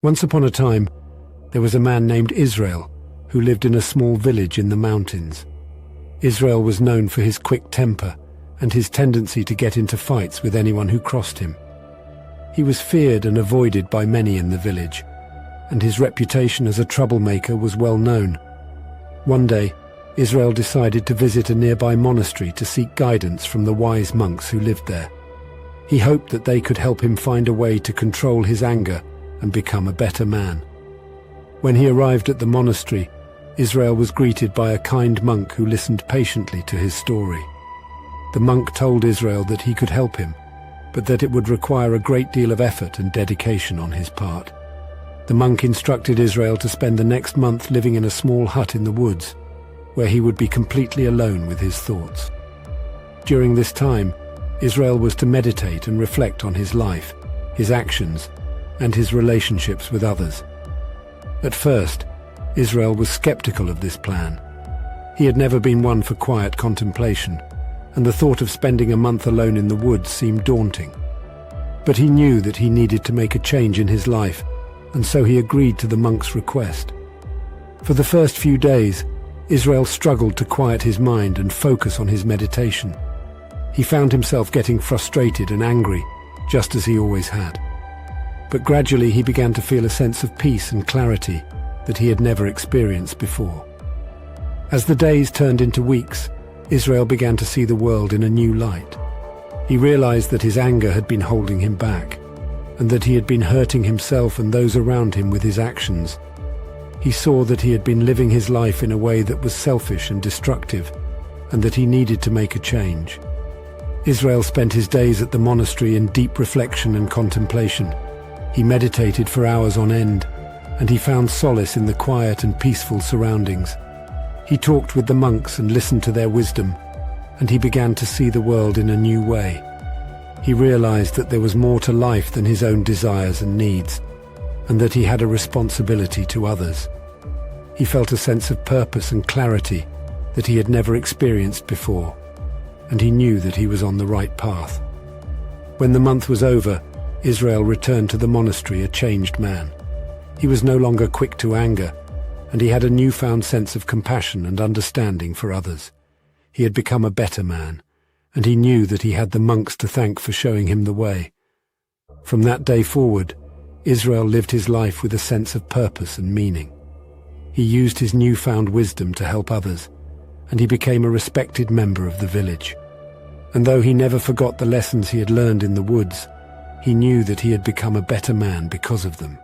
Once upon a time, there was a man named Israel who lived in a small village in the mountains. Israel was known for his quick temper and his tendency to get into fights with anyone who crossed him. He was feared and avoided by many in the village, and his reputation as a troublemaker was well known. One day, Israel decided to visit a nearby monastery to seek guidance from the wise monks who lived there. He hoped that they could help him find a way to control his anger and become a better man. When he arrived at the monastery, Israel was greeted by a kind monk who listened patiently to his story. The monk told Israel that he could help him, but that it would require a great deal of effort and dedication on his part. The monk instructed Israel to spend the next month living in a small hut in the woods, where he would be completely alone with his thoughts. During this time, Israel was to meditate and reflect on his life, his actions, and his relationships with others. At first, Israel was skeptical of this plan. He had never been one for quiet contemplation, and the thought of spending a month alone in the woods seemed daunting. But he knew that he needed to make a change in his life, and so he agreed to the monk's request. For the first few days, Israel struggled to quiet his mind and focus on his meditation. He found himself getting frustrated and angry, just as he always had. But gradually he began to feel a sense of peace and clarity that he had never experienced before. As the days turned into weeks, Israel began to see the world in a new light. He realized that his anger had been holding him back, and that he had been hurting himself and those around him with his actions. He saw that he had been living his life in a way that was selfish and destructive, and that he needed to make a change. Israel spent his days at the monastery in deep reflection and contemplation. He meditated for hours on end, and he found solace in the quiet and peaceful surroundings. He talked with the monks and listened to their wisdom, and he began to see the world in a new way. He realized that there was more to life than his own desires and needs, and that he had a responsibility to others. He felt a sense of purpose and clarity that he had never experienced before, and he knew that he was on the right path. When the month was over, Israel returned to the monastery a changed man. He was no longer quick to anger, and he had a newfound sense of compassion and understanding for others. He had become a better man, and he knew that he had the monks to thank for showing him the way. From that day forward, Israel lived his life with a sense of purpose and meaning. He used his newfound wisdom to help others, and he became a respected member of the village. And though he never forgot the lessons he had learned in the woods, he knew that he had become a better man because of them.